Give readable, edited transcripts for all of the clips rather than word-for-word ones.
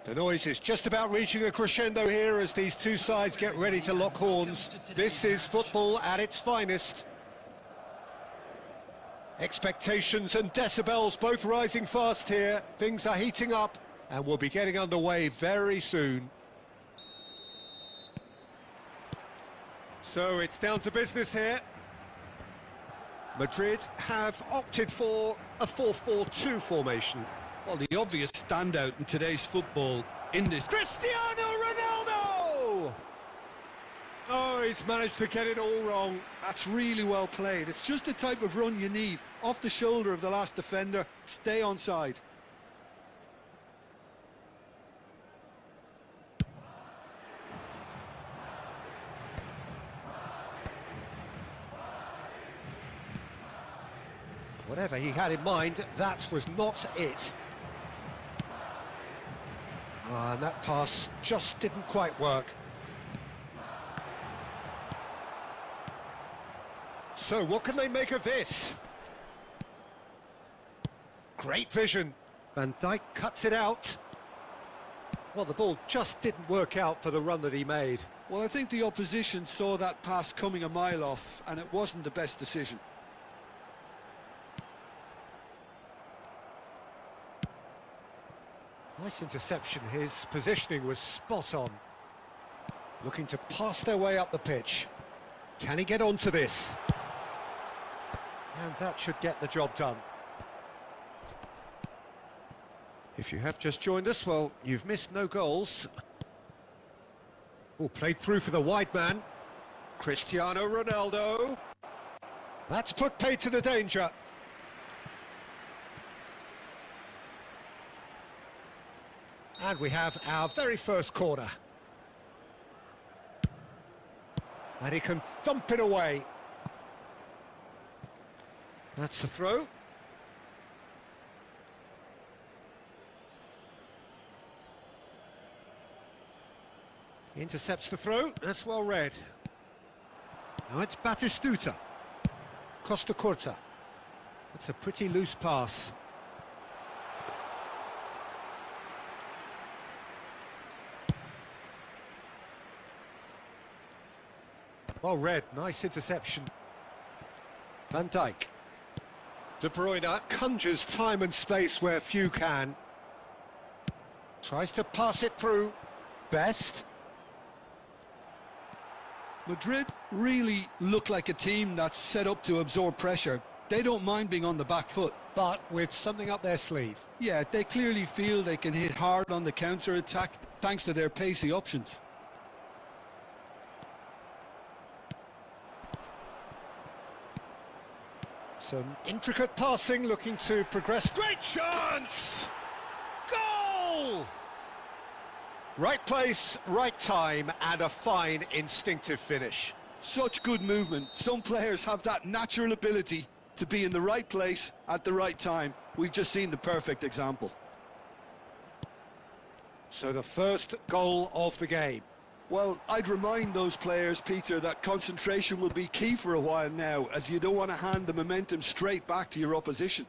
The noise is just about reaching a crescendo here as these two sides get ready to lock horns. This is football at its finest. Expectations and decibels both rising fast here. Things are heating up and we'll be getting underway very soon. So it's down to business here. Madrid have opted for a 4-4-2 formation. Well, the obvious standout in today's football in this... Cristiano Ronaldo! Oh, he's managed to get it all wrong. That's really well played. It's just the type of run you need. Off the shoulder of the last defender, stay onside. Whatever he had in mind, that was not it. And that pass just didn't quite work. So what can they make of this? Great vision. Van Dijk cuts it out. Well, the ball just didn't work out for the run that he made. Well, I think the opposition saw that pass coming a mile off, and it wasn't the best decision. Nice interception, his positioning was spot on. Looking to pass their way up the pitch. Can he get onto this? And that should get the job done. If you have just joined us, well, you've missed no goals. Oh, played through for the wide man. Cristiano Ronaldo. That's put paid to the danger. And we have our very first corner. And he can thump it away. That's the throw. He intercepts the throw. That's well read. Now it's Batistuta. Costa Curta. That's a pretty loose pass. Well read, nice interception. Van Dijk. De Bruyne conjures time and space where few can. Tries to pass it through. Best. Madrid really look like a team that's set up to absorb pressure. They don't mind being on the back foot. But with something up their sleeve. Yeah, they clearly feel they can hit hard on the counter-attack thanks to their pacey options. Some intricate passing, looking to progress. Great chance! Goal! Right place, right time, and a fine instinctive finish. Such good movement. Some players have that natural ability to be in the right place at the right time. We've just seen the perfect example. So the first goal of the game. Well, I'd remind those players, Peter, that concentration will be key for a while now, as you don't want to hand the momentum straight back to your opposition.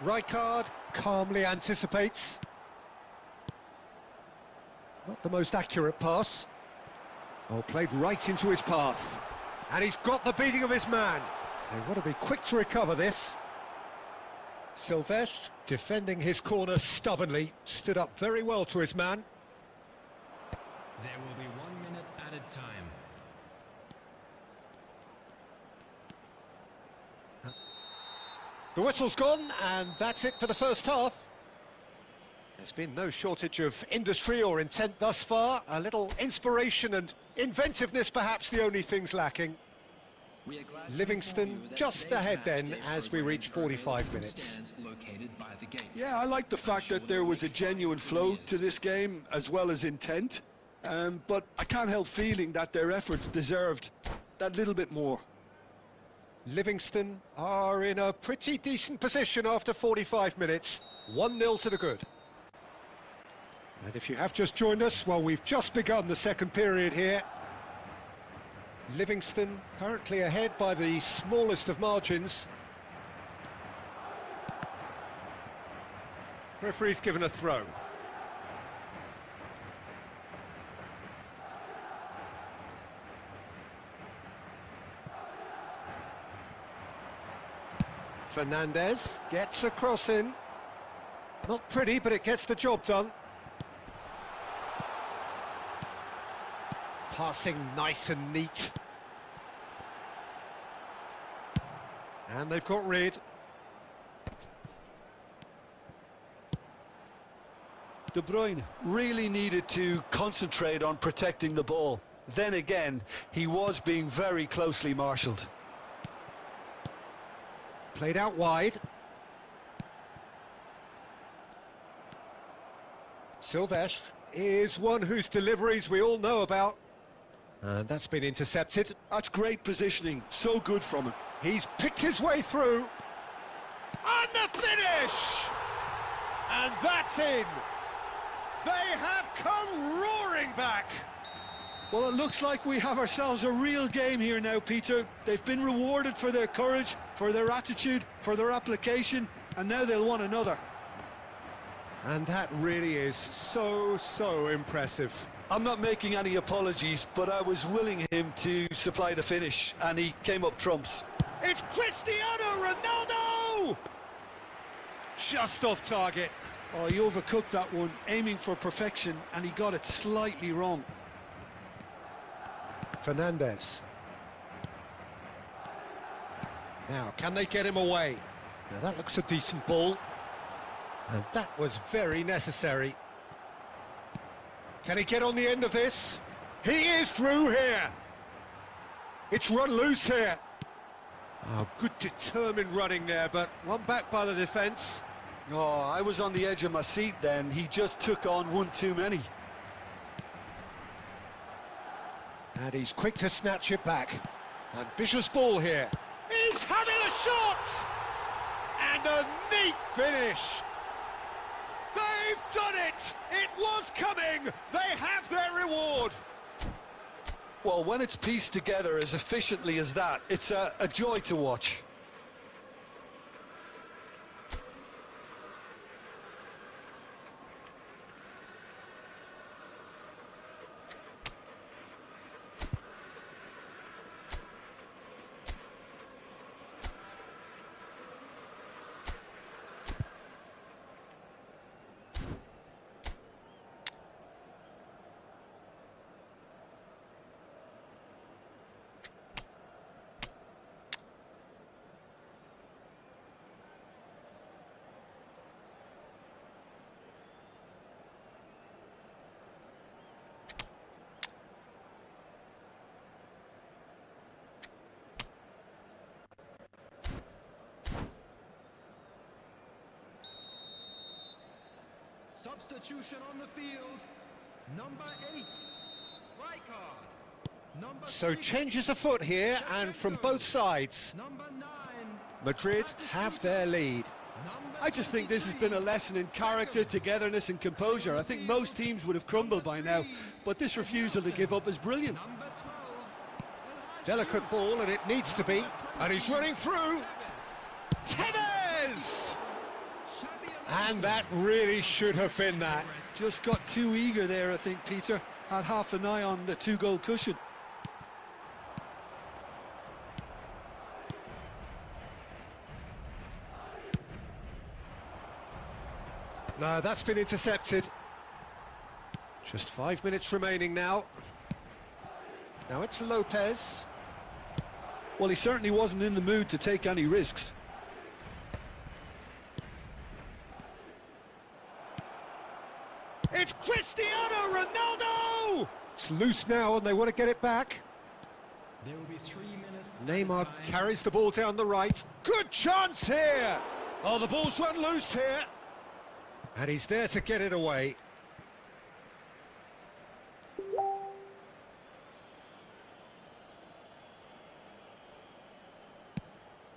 Rijkaard calmly anticipates. Not the most accurate pass. Oh, played right into his path. And he's got the beating of his man. They want to be quick to recover this. Silvestre, defending his corner stubbornly, stood up very well to his man. There will be 1 minute added time. The whistle's gone, and that's it for the first half. There's been no shortage of industry or intent thus far. A little inspiration and inventiveness, perhaps the only things lacking. Livingston just ahead then as we reach 45 minutes. Yeah, I like the fact that there was a genuine flow to this game as well as intent. But I can't help feeling that their efforts deserved that little bit more. Livingston are in a pretty decent position after 45 minutes. 1-0 to the good. And if you have just joined us, well, we've just begun the second period here. Livingston currently ahead by the smallest of margins. Referee's given a throw. Fernandez gets a cross in. Not pretty, but it gets the job done. Passing nice and neat. And they've got rid. De Bruyne really needed to concentrate on protecting the ball. Then again, he was being very closely marshalled. Played out wide. Silvestre is one whose deliveries we all know about. And that's been intercepted. That's great positioning, so good from him. He's picked his way through. And the finish! And that's in! They have come roaring back! Well, it looks like we have ourselves a real game here now, Peter. They've been rewarded for their courage, for their attitude, for their application, and now they'll want another. And that really is so impressive. I'm not making any apologies, but I was willing him to supply the finish, and he came up trumps. It's Cristiano Ronaldo! Just off target. Oh, he overcooked that one, aiming for perfection, and he got it slightly wrong. Fernandez. Now, can they get him away? Now, that looks a decent ball. And that was very necessary. Can he get on the end of this? He is through here. It's run loose here. Oh, good determined running there, but one back by the defence. Oh, I was on the edge of my seat then. He just took on one too many. And he's quick to snatch it back. Ambitious ball here. He's having a shot! And a neat finish. They've done it! It was coming! They have their reward! Well, when it's pieced together as efficiently as that, it's a joy to watch. Substitution on the field. Number 8. Rijkaard. So changes afoot here, and from both sides. Number 9. Madrid have their lead. I just think this has been a lesson in character, togetherness and composure. I think most teams would have crumbled by now, but this refusal to give up is brilliant. Number 12. Delicate ball, and it needs to be. And he's running through. Tevez! And that really should have been that. Just got too eager there, I think, Peter. Had half an eye on the two-goal cushion. No, that's been intercepted. Just 5 minutes remaining now. Now it's Lopez. Well, he certainly wasn't in the mood to take any risks. It's Cristiano Ronaldo! It's loose now and they want to get it back. There will be 3 minutes. Neymar carries the ball down the right. Good chance here! Oh, the ball's run loose here. And he's there to get it away.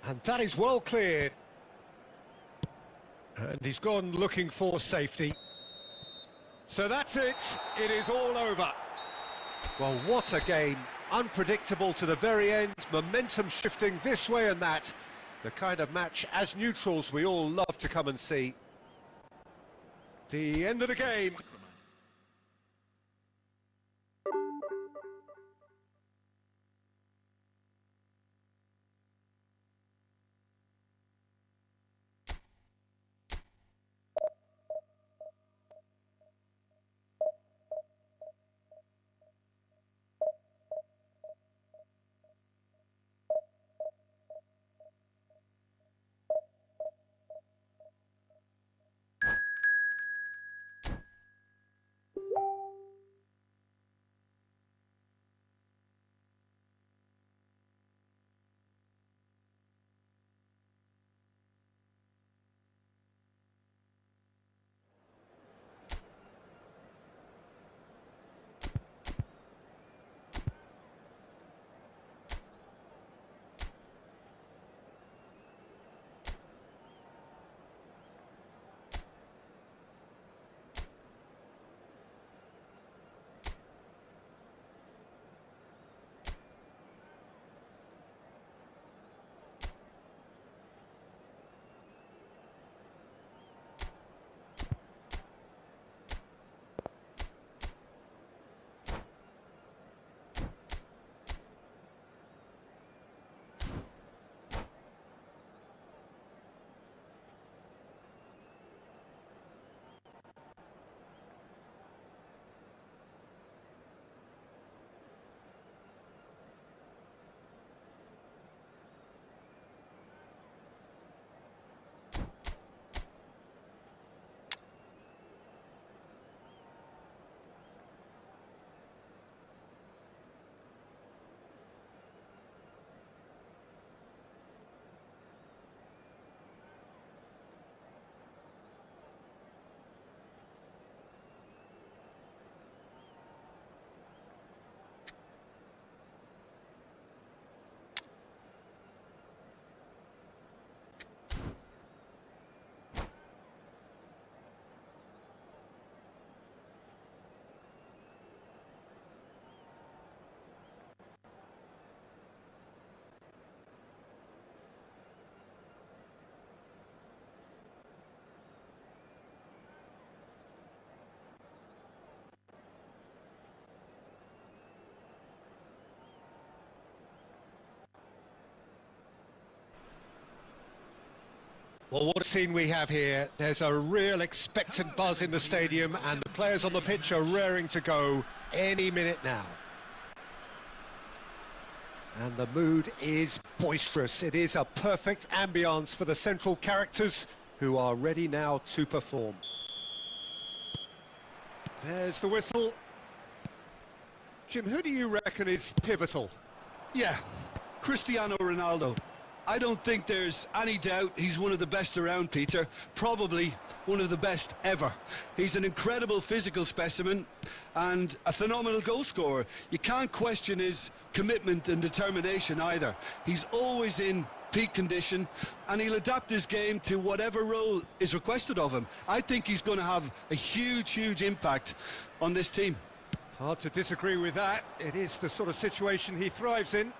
And that is well cleared. And he's gone looking for safety. So that's it. It is all over. Well, what a game. Unpredictable to the very end. Momentum shifting this way and that. The kind of match, as neutrals, we all love to come and see. The end of the game. Well, what a scene we have here. There's a real expectant buzz in the stadium, and the players on the pitch are raring to go any minute now. And the mood is boisterous. It is a perfect ambience for the central characters who are ready now to perform. There's the whistle. Jim, who do you reckon is pivotal? Yeah, Cristiano Ronaldo. I don't think there's any doubt he's one of the best around, Peter. Probably one of the best ever. He's an incredible physical specimen and a phenomenal goal scorer. You can't question his commitment and determination either. He's always in peak condition, and he'll adapt his game to whatever role is requested of him. I think he's going to have a huge impact on this team. Hard to disagree with that. It is the sort of situation he thrives in.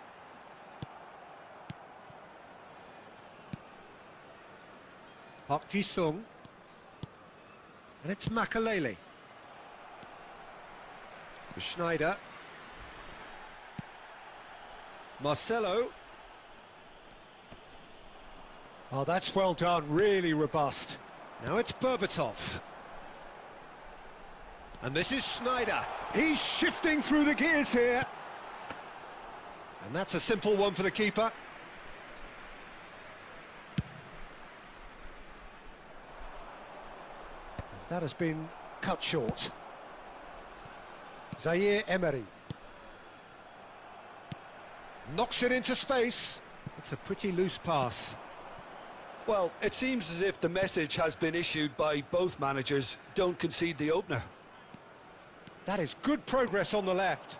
Park Ji-sung, and it's Makalele. Schneider. Marcelo. Oh, that's well done, really robust. Now it's Berbatov. And this is Schneider. He's shifting through the gears here. And that's a simple one for the keeper. That has been cut short. Zaire Emery. Knocks it into space. It's a pretty loose pass. Well, it seems as if the message has been issued by both managers. Don't concede the opener. That is good progress on the left.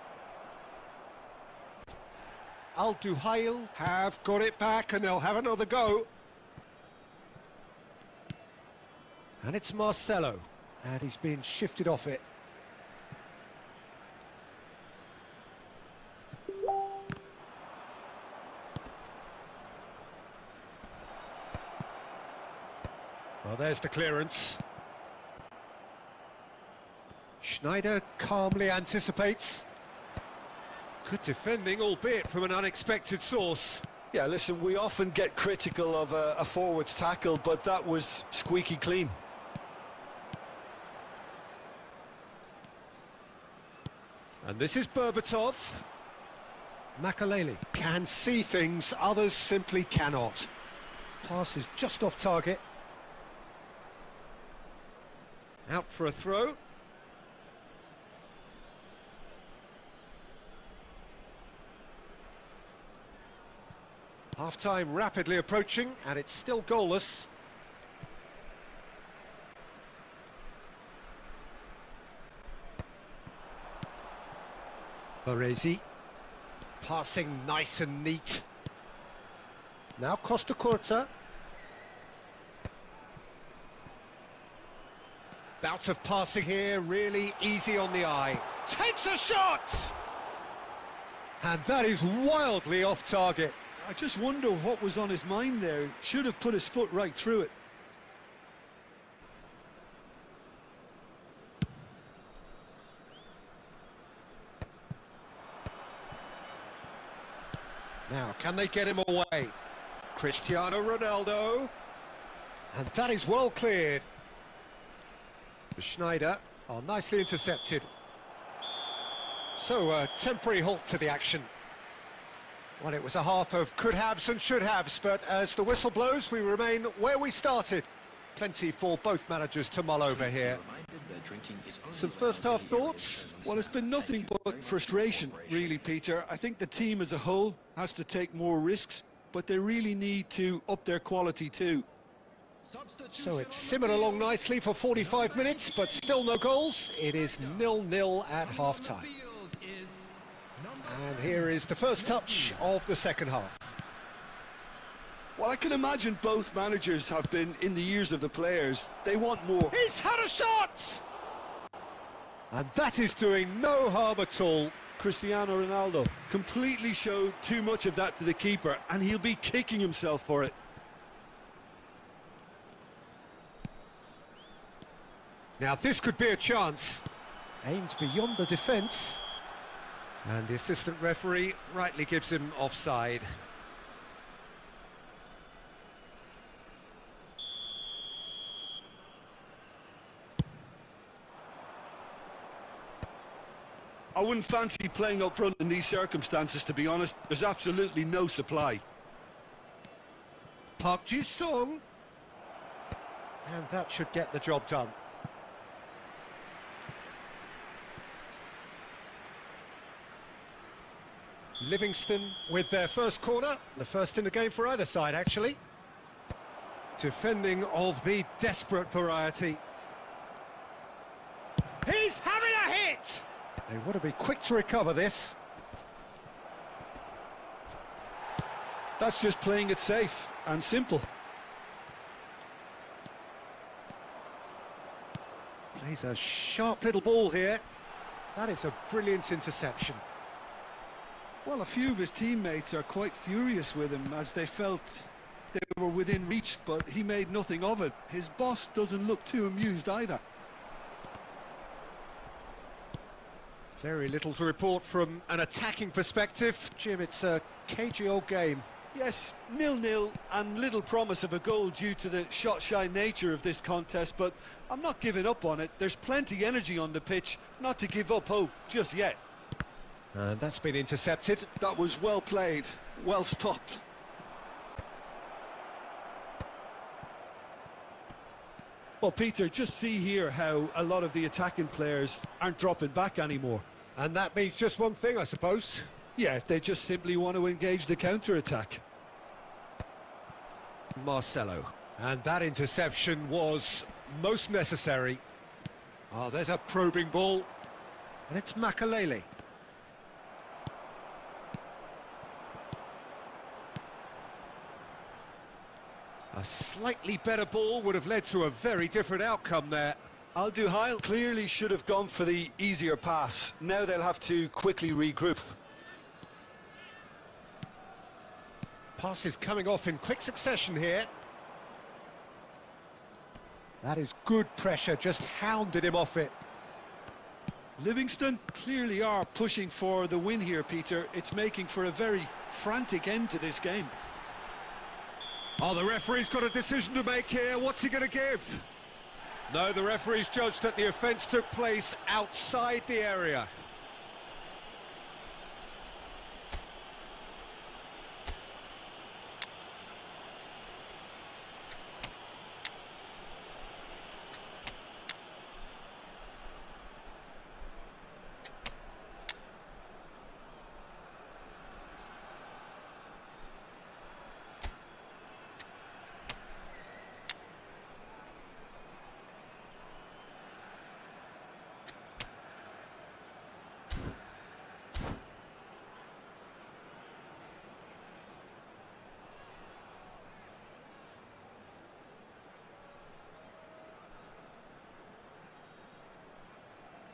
Al Duhail have got it back, and they'll have another go. And it's Marcelo, and he's been shifted off it. Well, there's the clearance. Schneider calmly anticipates. Good defending, albeit from an unexpected source. Yeah, listen, we often get critical of a forward's tackle, but that was squeaky clean. And this is Berbatov. Makalele can see things others simply cannot. Pass is just off target. Out for a throw. Half-time rapidly approaching, and it's still goalless. Baresi, passing nice and neat. Now Costa Curta. Bout of passing here, really easy on the eye. Takes a shot! And that is wildly off target. I just wonder what was on his mind there. Should have put his foot right through it. Now, can they get him away? Cristiano Ronaldo. And that is well cleared. Schneider, oh, nicely intercepted. So, a temporary halt to the action. Well, it was a half of could-haves and should-haves, but as the whistle blows, we remain where we started. Plenty for both managers to mull over here. Some first-half thoughts? Well, it's been nothing but frustration, really, Peter. I think the team as a whole has to take more risks, but they really need to up their quality too. So it's simmered along nicely for 45 minutes, but still no goals. It is 0-0 at half-time. And here is the first touch of the second half. Well, I can imagine both managers have been in the ears of the players. They want more. He's had a shot! And that is doing no harm at all. Cristiano Ronaldo completely showed too much of that to the keeper, and he'll be kicking himself for it. Now this could be a chance. Aims beyond the defence. And the assistant referee rightly gives him offside. I wouldn't fancy playing up front in these circumstances, to be honest. There's absolutely no supply. Park Ji-sung. And that should get the job done. Livingston with their first corner, the first in the game for either side, actually. Defending of the desperate variety. He's having a hit! They want to be quick to recover this. That's just playing it safe and simple. Plays a sharp little ball here. That is a brilliant interception. Well, a few of his teammates are quite furious with him as they felt they were within reach, but he made nothing of it. His boss doesn't look too amused either. Very little to report from an attacking perspective. Jim, it's a cagey old game. Yes, 0-0 and little promise of a goal due to the shot-shy nature of this contest, but I'm not giving up on it. There's plenty energy on the pitch, not to give up hope just yet. And that's been intercepted. That was well played, well stopped. Well, Peter, just see here how a lot of the attacking players aren't dropping back anymore. And that means just one thing, I suppose. Yeah, they just simply want to engage the counter-attack. Marcelo. And that interception was most necessary. Oh, there's a probing ball. And it's Makalele. A slightly better ball would have led to a very different outcome there. Al-Duhail clearly should have gone for the easier pass. Now they'll have to quickly regroup. Passes coming off in quick succession here. That is good pressure, just hounded him off it. Livingston clearly are pushing for the win here, Peter. It's making for a very frantic end to this game. Oh, the referee's got a decision to make here. What's he going to give? No, the referee's judged that the offence took place outside the area.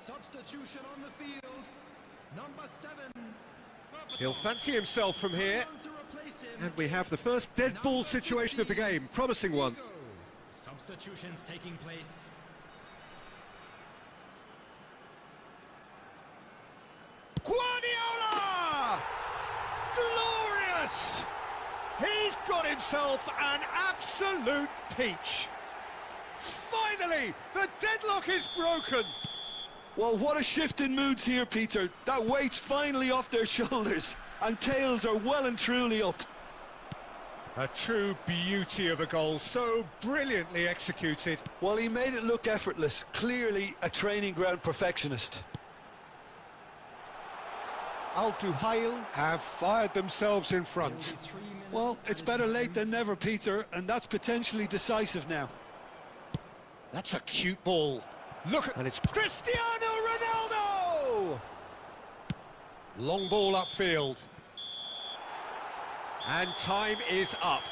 Substitution on the field. Number 7. He'll fancy himself from here. And we have the first dead ball situation of the game. Promising one. Substitutions taking place. Guardiola! Glorious! He's got himself an absolute peach. Finally, the deadlock is broken. Well, what a shift in moods here, Peter. That weight's finally off their shoulders, and tails are well and truly up. A true beauty of a goal, so brilliantly executed. Well, he made it look effortless. Clearly a training ground perfectionist. Al-Duhail have fired themselves in front. Well, it's better late than never, Peter, and that's potentially decisive now. That's a cute ball. Look at... And it's Cristiano Ronaldo! Long ball upfield. And time is up.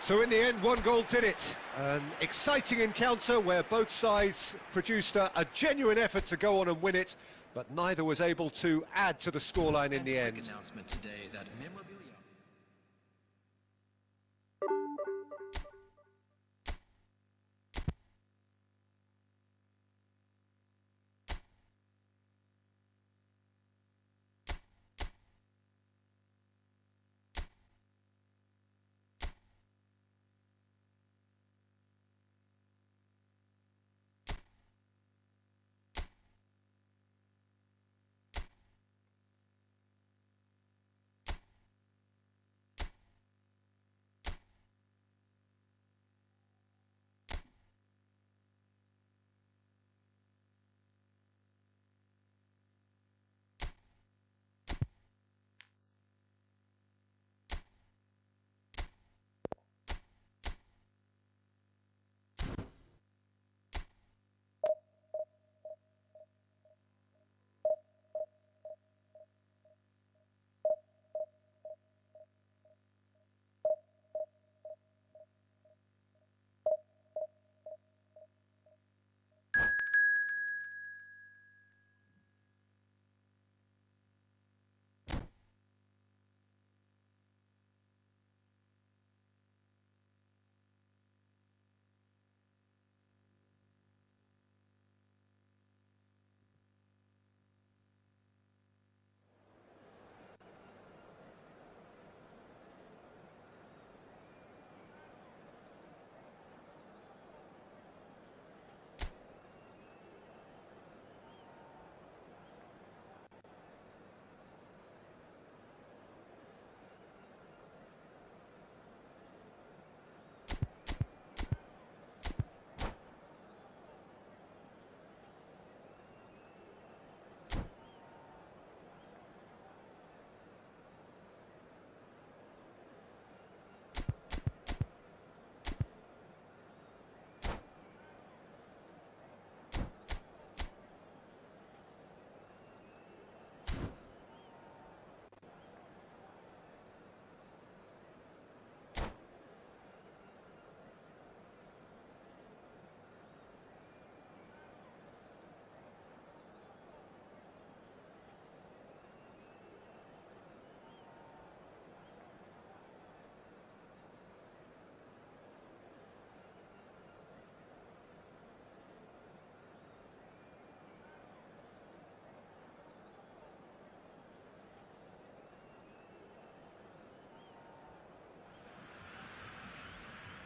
So in the end, one goal did it. An exciting encounter where both sides produced a genuine effort to go on and win it, but neither was able to add to the scoreline in the end. Announcement today that memorabilia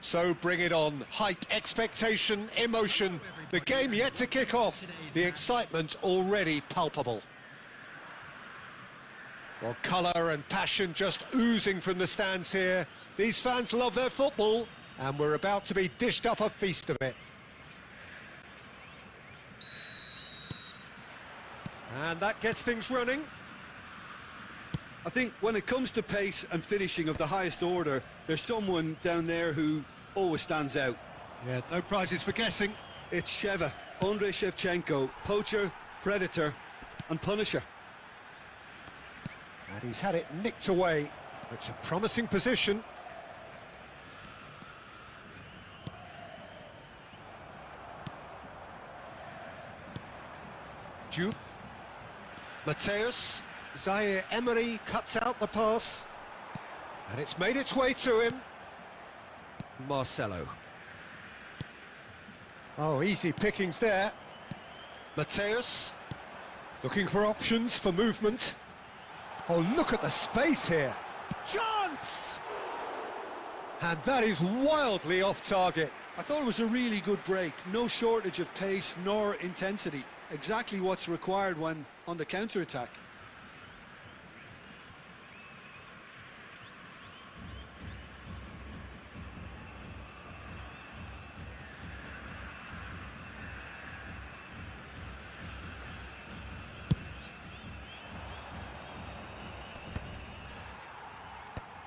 So bring it on. Hype, expectation, emotion. The game yet to kick off. The excitement already palpable. Well, colour and passion just oozing from the stands here. These fans love their football, and we're about to be dished up a feast of it. And that gets things running. I think when it comes to pace and finishing of the highest order, there's someone down there who always stands out. Yeah, no prizes for guessing. It's Sheva, Andrei Shevchenko, poacher, predator and punisher. And he's had it nicked away. It's a promising position. Juve. Mateus. Zaire Emery cuts out the pass. And it's made its way to him. Marcelo. Oh, easy pickings there. Mateus. Looking for options for movement. Oh, look at the space here. Chance! And that is wildly off target. I thought it was a really good break. No shortage of pace nor intensity. Exactly what's required when on the counter-attack.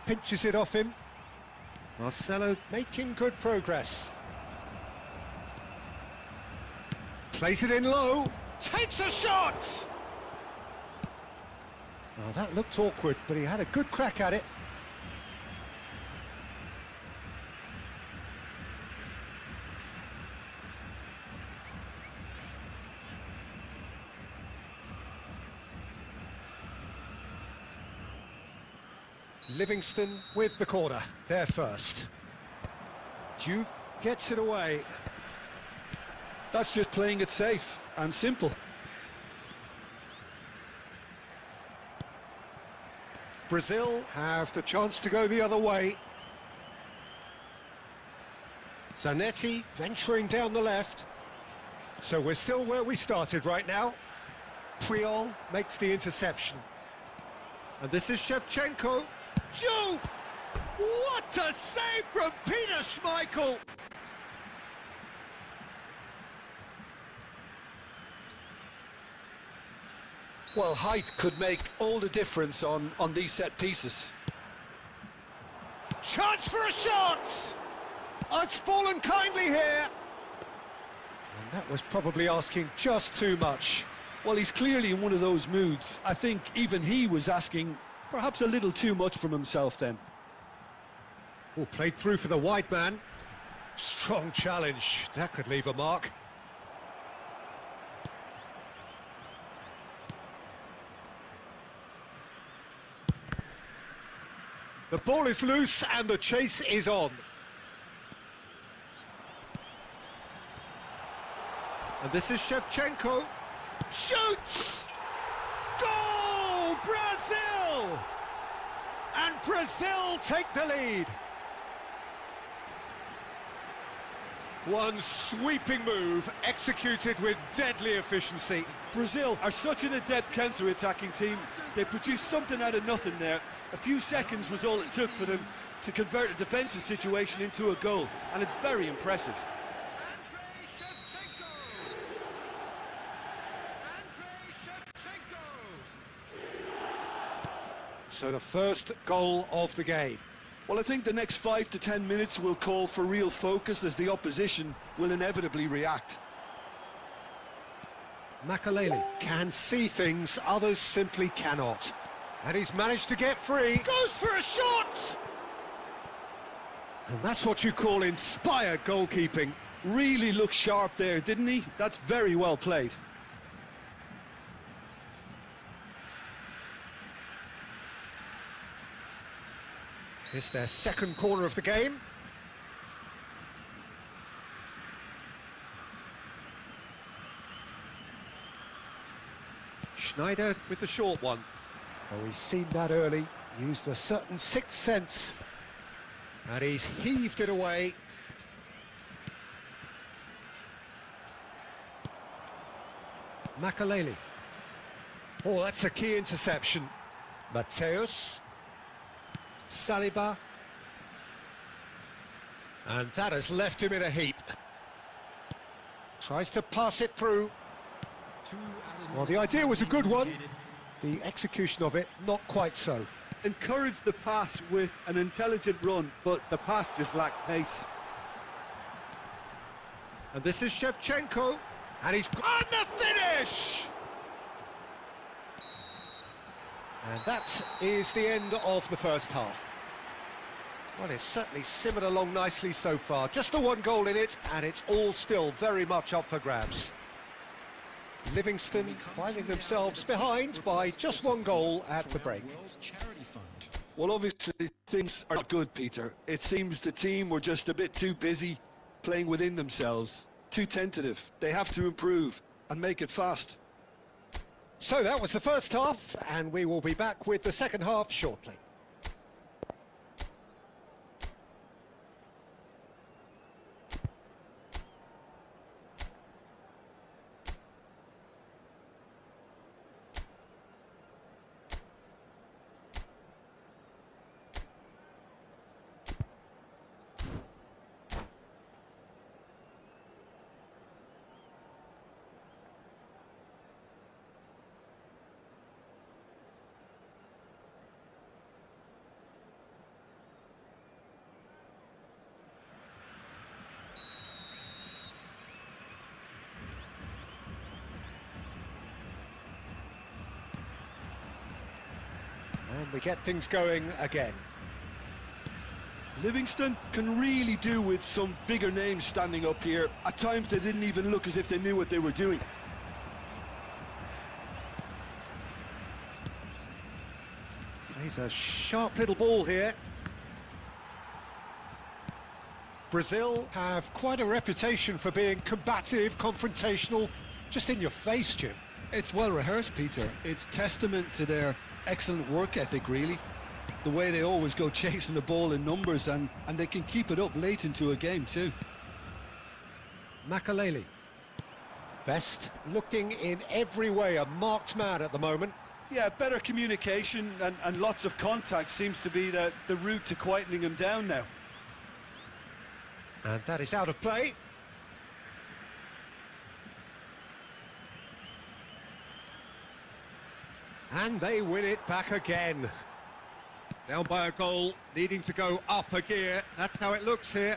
Pinches it off him. Marcelo making good progress. Plays it in low. Takes a shot! Well, that looked awkward, but he had a good crack at it. Livingston with the corner, there first. Juve gets it away. That's just playing it safe and simple. Brazil have the chance to go the other way. Zanetti venturing down the left. So we're still where we started right now. Puyol makes the interception. And this is Shevchenko. Juve! What a save from Peter Schmeichel! Well, height could make all the difference on these set pieces. Chance for a shot! Oh, it's fallen kindly here. And that was probably asking just too much. Well, he's clearly in one of those moods. I think even he was asking perhaps a little too much from himself then. Oh, played through for the wide man. Strong challenge. That could leave a mark. The ball is loose and the chase is on. And this is Shevchenko. Shoots! Goal! Brazil! And Brazil take the lead. One sweeping move executed with deadly efficiency. Brazil are such an adept counter-attacking team. They produced something out of nothing there. A few seconds was all it took for them to convert a defensive situation into a goal, and it's very impressive. So the first goal of the game. Well, I think the next 5 to 10 minutes will call for real focus as the opposition will inevitably react. Makaleli can see things others simply cannot. And he's managed to get free. Goes for a shot! And that's what you call inspired goalkeeping. Really looked sharp there, didn't he? That's very well played. It's their second corner of the game. Schneider with the short one. Oh, he's seen that early, used a certain sixth sense. And he's heaved it away. Makaleli. Oh, that's a key interception. Mateus. Saliba. And that has left him in a heap. Tries to pass it through. Well, the idea was a good one. The execution of it, not quite so. Encouraged the pass with an intelligent run, but the pass just lacked pace. And this is Shevchenko. And he's on the finish! And that is the end of the first half. Well, it's certainly simmered along nicely so far. Just the one goal in it, and it's all still very much up for grabs. Livingston finding themselves behind by just one goal at the break. Well, obviously, things are not good, Peter. It seems the team were just a bit too busy playing within themselves, too tentative. They have to improve and make it fast. So that was the first half, and we will be back with the second half shortly. And we get things going again. Livingston can really do with some bigger names standing up here. At times they didn't even look as if they knew what they were doing. Plays a sharp little ball here. Brazil have quite a reputation for being combative, confrontational, just in your face, Jim. It's well rehearsed, Peter. It's testament to their excellent work ethic, really. The way they always go chasing the ball in numbers, and they can keep it up late into a game too. Makaleli. Best looking in every way, a marked man at the moment. Yeah, better communication and lots of contact seems to be the route to quietening him down now. And that is out of play. And they win it back again. Down by a goal, needing to go up a gear. That's how it looks here.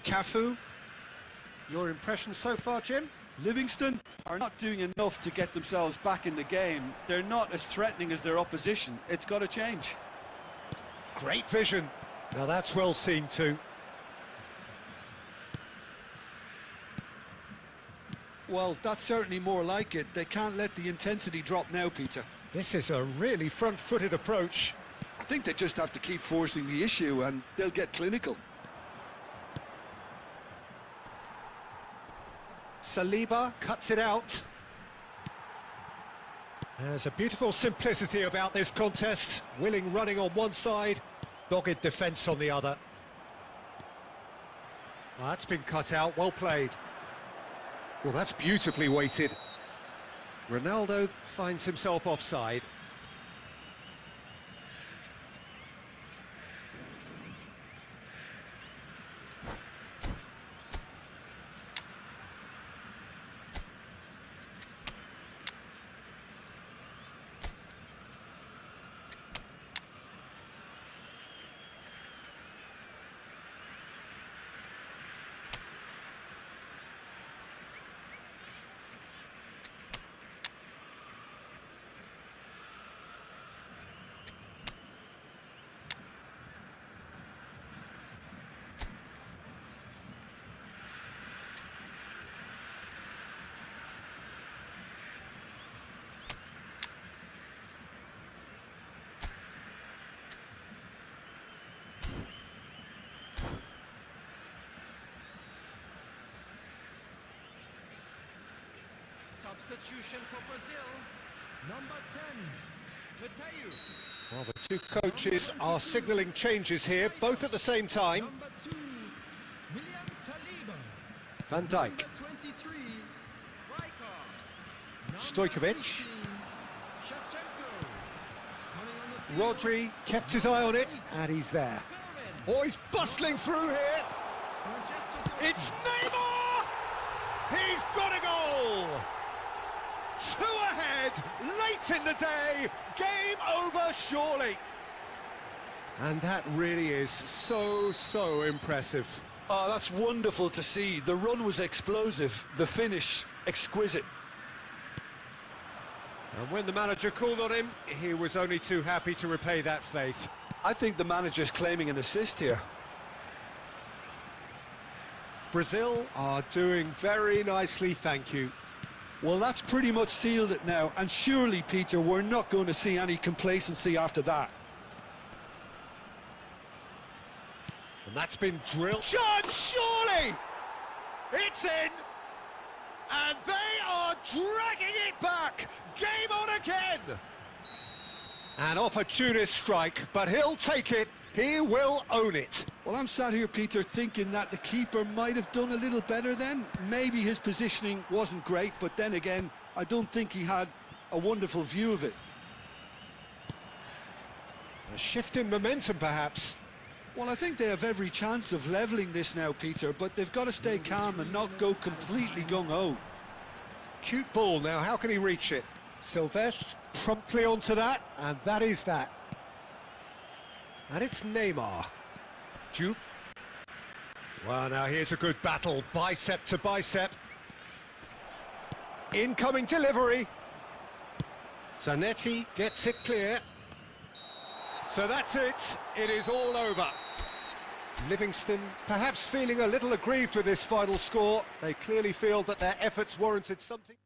Cafu, your impression so far, Jim? Livingston are not doing enough to get themselves back in the game. They're not as threatening as their opposition. It's got to change. Great vision. Now that's well seen too. Well, that's certainly more like it. They can't let the intensity drop now, Peter. This is a really front-footed approach. I think they just have to keep forcing the issue and they'll get clinical. Saliba cuts it out. There's a beautiful simplicity about this contest. Willing running on one side, dogged defence on the other. Well, that's been cut out, well played. Well, that's beautifully weighted. Ronaldo finds himself offside. Substitution for Brazil, number 10, Mateus. Well, the two coaches are signalling changes here, both at the same time. Number 2, William Saliba. Van Dijk. Number 23, Stojkovic. Rodri kept his eye on it, and he's there. Oh, he's bustling through here. It's Neymar! He's got a goal! 2 ahead, late in the day, game over surely. And that really is so impressive. Oh, that's wonderful to see. The run was explosive, the finish exquisite. And when the manager called on him, he was only too happy to repay that faith. I think the manager's claiming an assist here. Brazil are doing very nicely, thank you. Well, that's pretty much sealed it now, and surely, Peter, we're not going to see any complacency after that. And that's been drilled. Chance, surely! It's in! And they are dragging it back! Game on again! An opportunist strike, but he'll take it. He will own it. Well, I'm sat here, Peter, thinking that the keeper might have done a little better then. Maybe his positioning wasn't great, but then again, I don't think he had a wonderful view of it. A shift in momentum, perhaps. Well, I think they have every chance of levelling this now, Peter, but they've got to stay calm and not go completely gung-ho. Cute ball now, how can he reach it? Silvestre promptly onto that, and that is that. And it's Neymar. Juve. Well, now here's a good battle, bicep to bicep. Incoming delivery. Zanetti gets it clear. So that's it. It is all over. Livingston perhaps feeling a little aggrieved with this final score. They clearly feel that their efforts warranted something.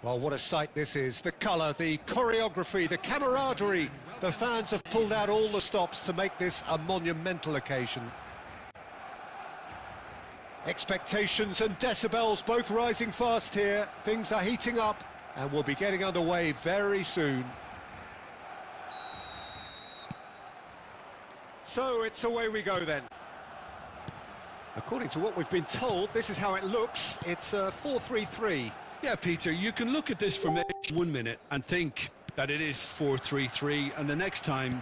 Well, what a sight this is. The colour, the choreography, the camaraderie. The fans have pulled out all the stops to make this a monumental occasion. Expectations and decibels both rising fast here. Things are heating up and we'll be getting underway very soon. So it's away we go then. According to what we've been told, this is how it looks. It's 4-3-3. Yeah, Peter, you can look at this formation 1 minute and think that it is 4-3-3, and the next time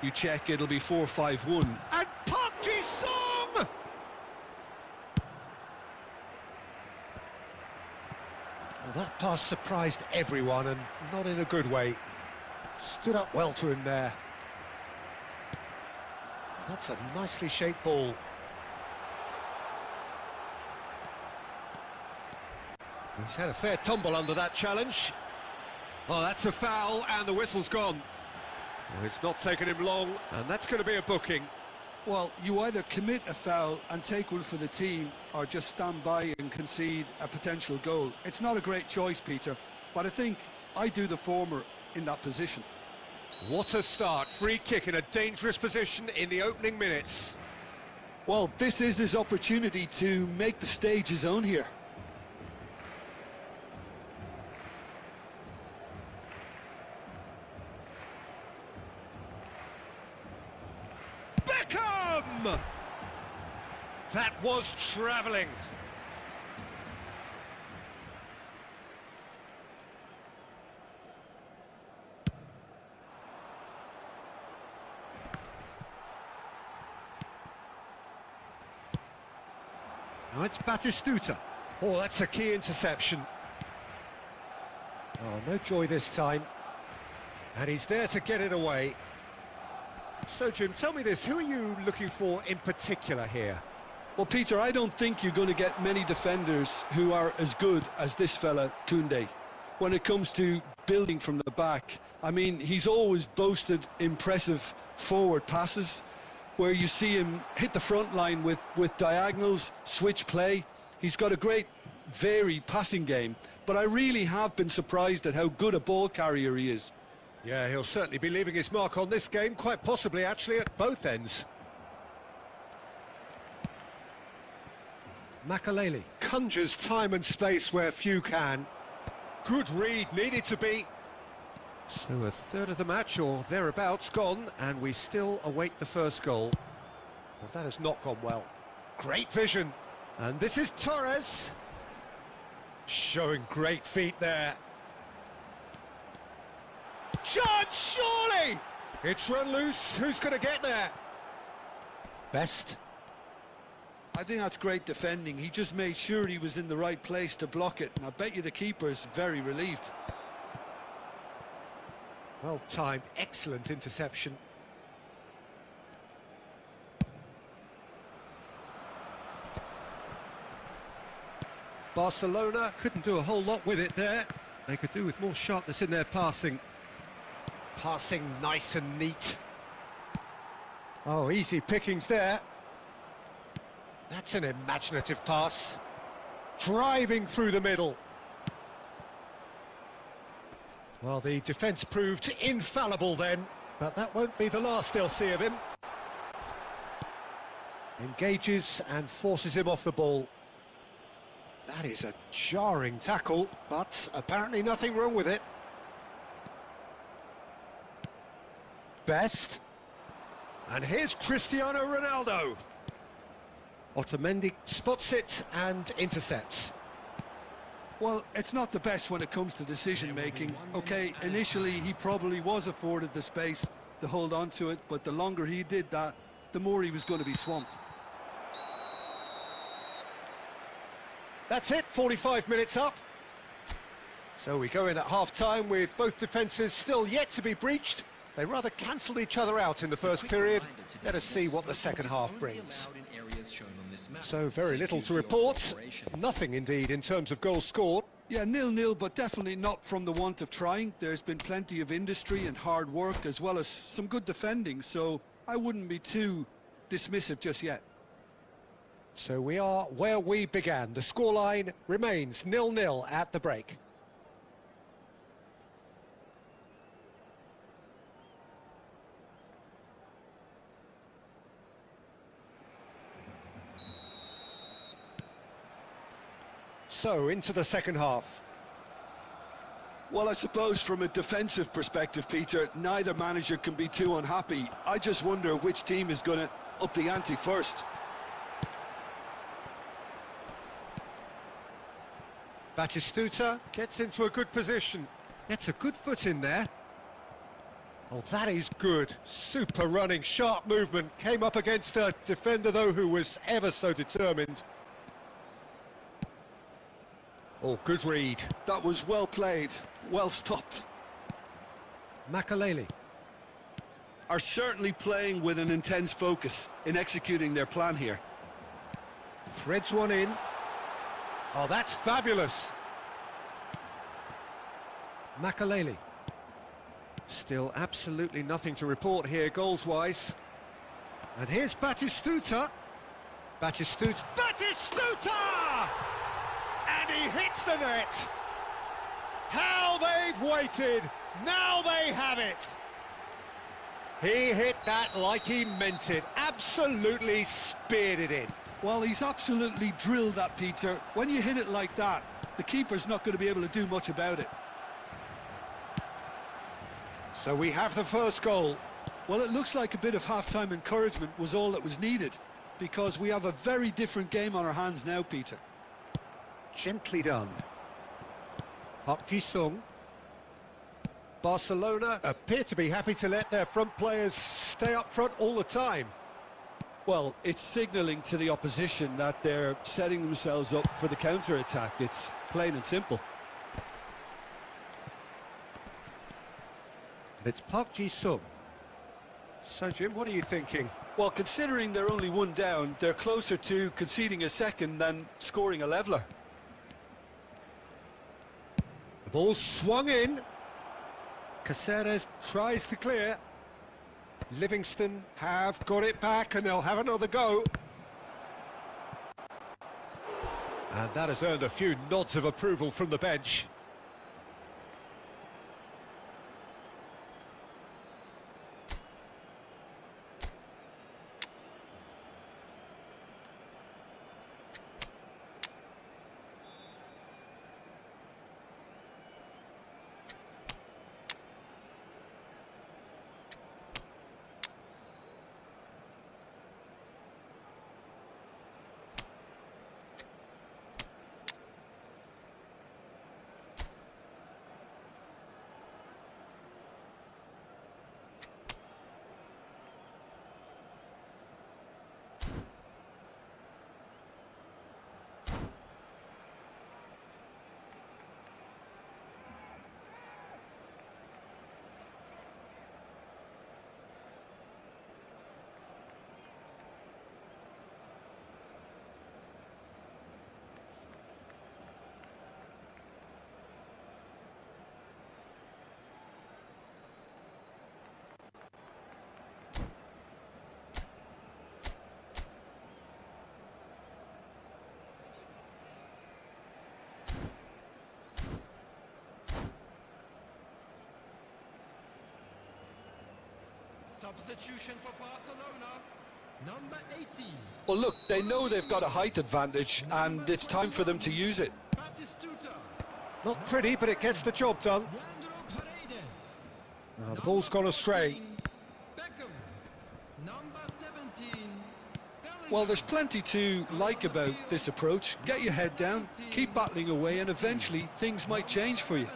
you check, it'll be 4-5-1. And Park Ji-sung! Well, that pass surprised everyone, and not in a good way. Stood up well to him there. That's a nicely shaped ball. He's had a fair tumble under that challenge. Oh, that's a foul, and the whistle's gone. Well, it's not taken him long, and that's going to be a booking. Well, you either commit a foul and take one for the team, or just stand by and concede a potential goal. It's not a great choice, Peter, but I think I do the former in that position. What a start. Free kick in a dangerous position in the opening minutes. Well, this is his opportunity to make the stage his own here. That was travelling. Now it's Batistuta. Oh, that's a key interception. Oh, no joy this time. And he's there to get it away. So, Jim, tell me this, who are you looking for in particular here? Well, Peter, I don't think you're going to get many defenders who are as good as this fella, Koundé. When it comes to building from the back, I mean, he's always boasted impressive forward passes, where you see him hit the front line with diagonals, switch play. He's got a great, varied passing game, but I really have been surprised at how good a ball carrier he is. Yeah, he'll certainly be leaving his mark on this game, quite possibly actually at both ends. Makaleli conjures time and space where few can. Good read, needed to be. So a third of the match or thereabouts gone, and we still await the first goal. Well, that has not gone well. Great vision. And this is Torres. Showing great feet there. Chance, surely! It's run loose, who's going to get there? Best. I think that's great defending. He just made sure he was in the right place to block it, and I bet you the keeper's very relieved. Well timed, excellent interception. Barcelona couldn't do a whole lot with it there. They could do with more sharpness in their passing. Passing nice and neat. Oh, easy pickings there. That's an imaginative pass. Driving through the middle. Well, the defence proved infallible then, but that won't be the last they'll see of him. Engages and forces him off the ball. That is a jarring tackle, but apparently nothing wrong with it. Best. And here's Cristiano Ronaldo. Otamendi spots it and intercepts. Well, it's not the best when it comes to decision-making. Okay, initially he probably was afforded the space to hold on to it, but the longer he did that, the more he was going to be swamped. That's it, 45 minutes up. So we go in at half-time with both defences still yet to be breached. They rather cancelled each other out in the first period. Let us see what the second half brings. So very little to report. Nothing indeed in terms of goals scored. Yeah, 0-0, but definitely not from the want of trying. There's been plenty of industry and hard work, as well as some good defending, so I wouldn't be too dismissive just yet. So we are where we began. The scoreline remains 0-0 at the break. So, into the second half. Well, I suppose from a defensive perspective, Peter, neither manager can be too unhappy. I just wonder which team is going to up the ante first. Batistuta gets into a good position. Gets a good foot in there. Oh, that is good. Super running, sharp movement. Came up against a defender, though, who was ever so determined. Oh, good read. That was well played, well stopped. Makaleli. Are certainly playing with an intense focus in executing their plan here. Threads one in. Oh, that's fabulous. Makaleli. Still absolutely nothing to report here, goals-wise. And here's Batistuta. Batistuta! And he hits the net. How they've waited. Now they have it. He hit that like he meant it. Absolutely speared it in. Well, he's absolutely drilled that, Peter. When you hit it like that, the keeper's not going to be able to do much about it. So we have the first goal. Well, it looks like a bit of half-time encouragement was all that was needed, because we have a very different game on our hands now, Peter. Gently done. Park Ji-sung. Barcelona appear to be happy to let their front players stay up front all the time. Well, it's signalling to the opposition that they're setting themselves up for the counter-attack. It's plain and simple. It's Park Ji-sung. So, Jim, what are you thinking? Well, considering they're only one down, they're closer to conceding a second than scoring a leveller. The ball's swung in. Caceres tries to clear. Livingston have got it back and they'll have another go. And that has earned a few nods of approval from the bench. Substitution for Barcelona, number 18. Well, look, they know they've got a height advantage, and it's time for them to use it. Batistuta. Not pretty, but it gets the job done. Leandro Paredes. The ball's gone astray. Beckham. Number 17. Well, there's plenty to like about this approach. Get your head down, keep battling away, and eventually things might change for you.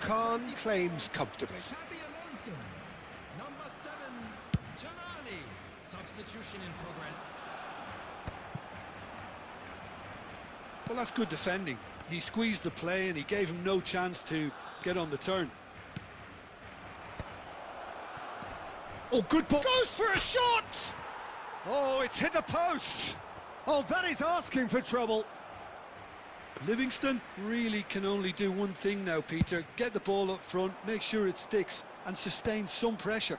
Khan claims comfortably. Number 7, Jalali. Substitution in progress. Well, that's good defending. He squeezed the play and he gave him no chance to get on the turn. Oh, good ball. Goes for a shot! Oh, it's hit the post. Oh, that is asking for trouble. Livingston really can only do one thing now, Peter. Get the ball up front, make sure it sticks, and sustain some pressure.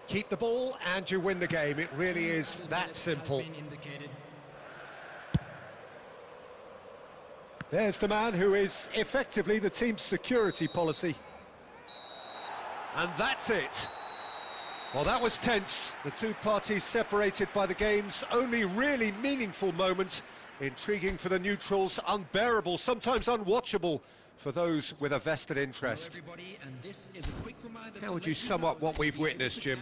Keep the ball and you win the game. It really is that simple. There's the man who is effectively the team's security policy. And that's it. Well, that was tense. The two parties separated by the game's only really meaningful moment. Intriguing for the neutrals, unbearable, sometimes unwatchable for those with a vested interest. Hello everybody, and this is a quick reminder. How would you sum up what we've witnessed, Jim?